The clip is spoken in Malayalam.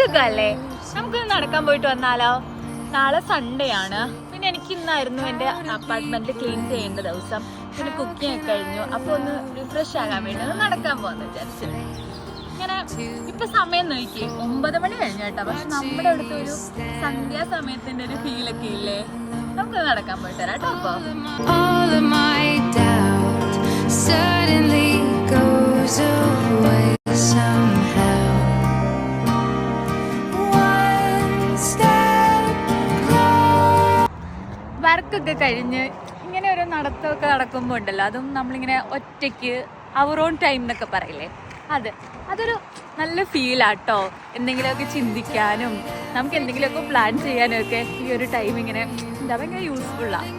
വർക്കൊക്കെ അല്ലേ, നമുക്കൊന്ന് നടക്കാൻ പോയിട്ട് വന്നാലോ? നാളെ സൺഡേ ആണ്. പിന്നെ എനിക്ക് ഇന്നായിരുന്നു എൻ്റെ അപ്പാർട്ട്മെന്റ് ക്ലീൻ ചെയ്യേണ്ട ദിവസം. പിന്നെ കുക്കിംഗ് ഒക്കെ കഴിഞ്ഞു. അപ്പൊ ഒന്ന് റിഫ്രഷ് ആകാൻ വേണ്ടി ഒന്ന് നടക്കാൻ പോകാന്ന് വിചാരിച്ചു. ഇങ്ങനെ ഇപ്പൊ സമയം നോക്കി 9 മണി കഴിഞ്ഞു കേട്ടോ. പക്ഷെ നമ്മുടെ അടുത്ത് ഒരു സന്ധ്യാസമയത്തിന്റെ ഒരു ഫീലൊക്കെ ഇല്ലേ? നമുക്ക് നടക്കാൻ പോയിട്ട് വരാം കേട്ടോ. അപ്പൊ വർക്കൊക്കെ കഴിഞ്ഞ് ഇങ്ങനെ ഒരു നടത്തമൊക്കെ നടക്കുമ്പോൾ ഉണ്ടല്ലോ, അതും നമ്മളിങ്ങനെ ഒറ്റയ്ക്ക് അവർ ഓൺ ടൈം എന്നൊക്കെ പറയില്ലേ, അതൊരു നല്ല ഫീലാട്ടോ. എന്തെങ്കിലുമൊക്കെ ചിന്തിക്കാനും നമുക്ക് എന്തെങ്കിലുമൊക്കെ പ്ലാൻ ചെയ്യാനും ഒക്കെ ഈ ഒരു ടൈം ഇങ്ങനെ എന്താ ഭയങ്കര യൂസ്ഫുള്ളാണ്.